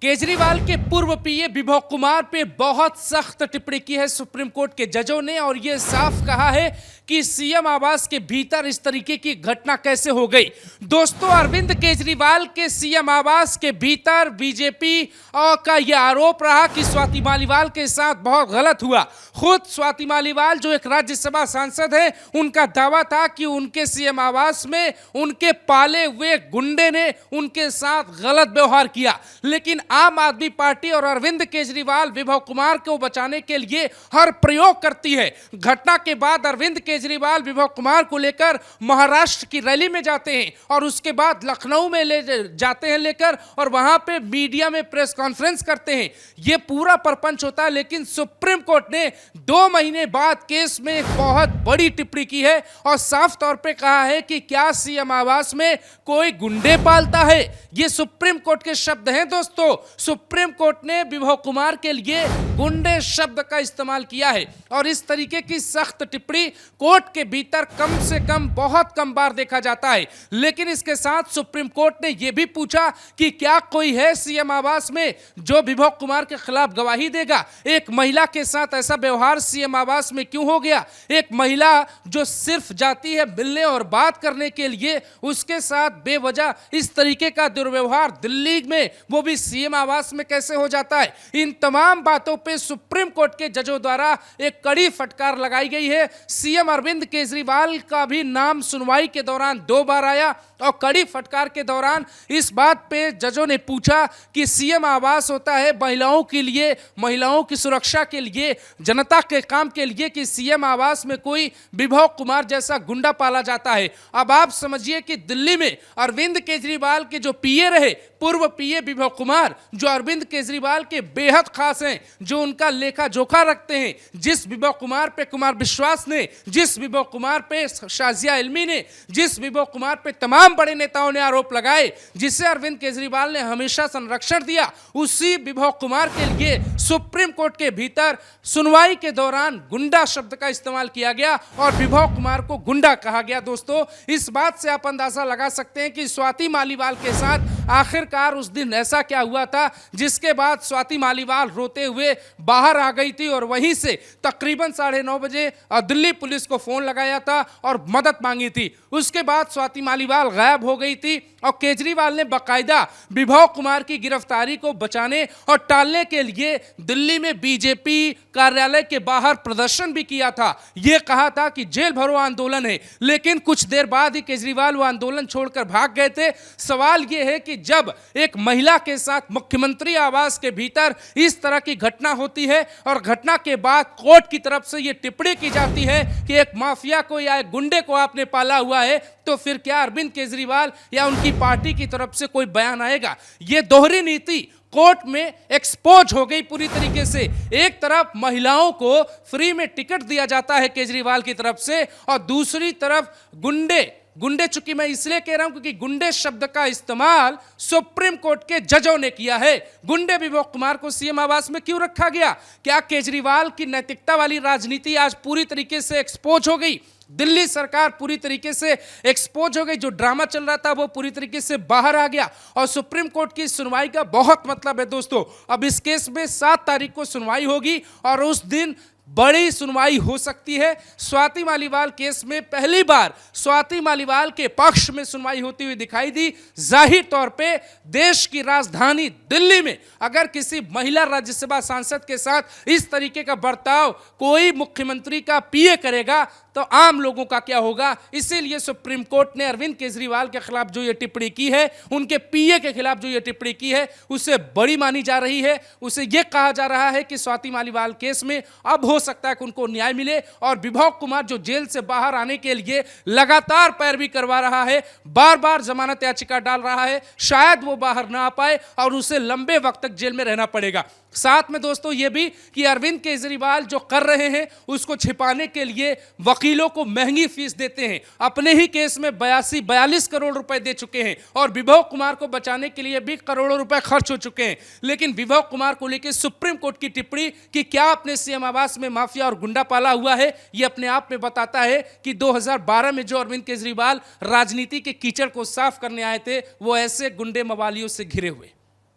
केजरीवाल के पूर्व पीए विभव कुमार पे बहुत सख्त टिप्पणी की है सुप्रीम कोर्ट के जजों ने और ये साफ कहा है कि सीएम आवास के भीतर इस तरीके की घटना कैसे हो गई। दोस्तों, अरविंद केजरीवाल के सीएम आवास के भीतर बीजेपी का यह आरोप रहा कि स्वाति मालीवाल के साथ बहुत गलत हुआ। खुद स्वाति मालीवाल जो एक राज्यसभा सांसद है, उनका दावा था कि उनके सीएम आवास में उनके पाले हुए गुंडे ने उनके साथ गलत व्यवहार किया। लेकिन आम आदमी पार्टी और अरविंद केजरीवाल विभव कुमार को बचाने के लिए हर प्रयोग करती है। घटना के बाद अरविंद केजरीवाल विभव कुमार को लेकर महाराष्ट्र की रैली में जाते हैं और उसके बाद लखनऊ में ले जाते हैं लेकर और वहां पे मीडिया में प्रेस कॉन्फ्रेंस करते हैं। यह पूरा परपंच होता है। लेकिन सुप्रीम कोर्ट ने 2 महीने बाद केस में एक बहुत बड़ी टिप्पणी की है और साफ तौर पे कहा है कि क्या सीएम आवास में कोई गुंडे पालता है। ये सुप्रीम कोर्ट के शब्द हैं दोस्तों। सुप्रीम कोर्ट ने विभव कुमार के लिए गुंडे शब्द का इस्तेमाल किया है और इस तरीके की सख्त टिप्पणी कोर्ट के भीतर कम से कम बहुत कम बार देखा जाता है। लेकिन इसके साथ सुप्रीम कोर्ट ने यह भी पूछा कि क्या कोई है सीएम आवास में जो विभव कुमार के खिलाफ गवाही देगा। एक महिला के साथ ऐसा व्यवहार सीएम आवास में क्यों हो गया। एक महिला जो सिर्फ जाती है मिलने और बात करने के लिए, उसके साथ बेवजह इस तरीके का दुर्व्यवहार दिल्ली में, वो भी सीएम आवास में कैसे हो जाता है। इन तमाम बातों पे सुप्रीम कोर्ट के जजों द्वारा एक कड़ी फटकार लगाई गई है। सीएम अरविंद केजरीवाल का भी नाम सुनवाई के दौरान 2 बार आया और कड़ी फटकार के दौरान इस बात पे जजों ने पूछा कि सीएम आवास होता है महिलाओं के लिए, महिलाओं की सुरक्षा के लिए, जनता के काम के लिए, कि सीएम आवास में कोई विभव कुमार जैसा गुंडा पाला जाता है। अब आप समझिए कि दिल्ली में अरविंद केजरीवाल के जो पीए रहे, पूर्व पीए विभव कुमार, जो अरविंद केजरीवाल के बेहद खास हैं, जो उनका लेखा जोखा रखते हैं, जिस विभव कुमार पे कुमार विश्वास ने, जिस विभव कुमार पे शाजिया इल्मी ने, जिस विभव कुमार पे तमाम बड़े नेताओं ने आरोप लगाए, जिसे अरविंद केजरीवाल ने हमेशा संरक्षण दिया, उसी विभव कुमार के लिए सुप्रीम कोर्ट के भीतर सुनवाई के दौरान गुंडा शब्द का इस्तेमाल किया गया और विभव कुमार को गुंडा कहा गया। दोस्तों, इस बात से आप अंदाजा लगा सकते हैं कि स्वाति मालीवाल के साथ आखिरकार उस दिन ऐसा क्या हुआ था जिसके बाद स्वाति मालीवाल रोते हुए बाहर आ गई थी और वहीं से तकरीबन 9:30 बजे दिल्ली पुलिस को फोन लगाया था और मदद मांगी थी। उसके बाद स्वाति मालीवाल गायब हो गई थी और केजरीवाल ने बाकायदा विभव कुमार की गिरफ्तारी को बचाने और टालने के लिए दिल्ली में बीजेपी कार्यालय के बाहर प्रदर्शन भी किया था। यह कहा था कि जेल भरो आंदोलन है, लेकिन कुछ देर बाद ही केजरीवाल वो आंदोलन छोड़कर भाग गए थे। सवाल यह है कि जब एक महिला के साथ मुख्यमंत्री आवास के भीतर इस तरह की घटना होती है और घटना के बाद कोर्ट की तरफ से यह टिप्पणी की जाती है कि एक माफिया को या एक गुंडे को आपने पाला हुआ है, तो फिर क्या अरविंद केजरीवाल या उनकी पार्टी की तरफ से कोई बयान आएगा। यह दोहरी नीति कोर्ट में एक्सपोज हो गई पूरी तरीके से। एक तरफ महिलाओं को फ्री में टिकट दिया जाता है केजरीवाल की तरफ से और दूसरी तरफ गुंडे, चूंकि मैं इसलिए कह रहा हूं क्योंकि गुंडे शब्द का इस्तेमाल सुप्रीम कोर्ट के जजों ने किया है। गुंडे विभव कुमार को सीएम आवास में क्यों रखा गया। क्या केजरीवाल की नैतिकता वाली राजनीति आज पूरी तरीके से एक्सपोज हो गई। दिल्ली सरकार पूरी तरीके से एक्सपोज हो गई। जो ड्रामा चल रहा था वो पूरी तरीके से बाहर आ गया और सुप्रीम कोर्ट की सुनवाई का बहुत मतलब है दोस्तों। अब इस केस में 7 तारीख को सुनवाई होगी और उस दिन बड़ी सुनवाई हो सकती है। स्वाति मालीवाल केस में पहली बार स्वाति मालीवाल के पक्ष में सुनवाई होती हुई दिखाई दी। जाहिर तौर पे देश की राजधानी दिल्ली में अगर किसी महिला राज्यसभा सांसद के साथ इस तरीके का बर्ताव कोई मुख्यमंत्री का पीए करेगा तो आम लोगों का क्या होगा। इसीलिए सुप्रीम कोर्ट ने अरविंद केजरीवाल के खिलाफ जो ये टिप्पणी की है, उनके पीए के खिलाफ जो ये टिप्पणी की है, उसे बड़ी मानी जा रही है। उसे यह कहा जा रहा है कि स्वाति मालीवाल केस में अब हो सकता है कि उनको न्याय मिले और विभव कुमार जो जेल से बाहर आने के लिए लगातार पैरवी करवा रहा है, बार बार जमानत याचिका डाल रहा है, शायद वो बाहर ना आ पाए और उसे लंबे वक्त तक जेल में रहना पड़ेगा। साथ में दोस्तों ये भी कि अरविंद केजरीवाल जो कर रहे हैं उसको छिपाने के लिए वकीलों को महंगी फीस देते हैं। अपने ही केस में 42 करोड़ रुपए दे चुके हैं और विभव कुमार को बचाने के लिए भी करोड़ों रुपए खर्च हो चुके हैं। लेकिन विभव कुमार को लेकर सुप्रीम कोर्ट की टिप्पणी कि क्या अपने सीएम आवास में माफिया और गुंडा पाला हुआ है, यह अपने आप में बताता है कि 2012 में जो अरविंद केजरीवाल राजनीति के कीचड़ को साफ करने आए थे वो ऐसे गुंडे मवालियों से घिरे हुए।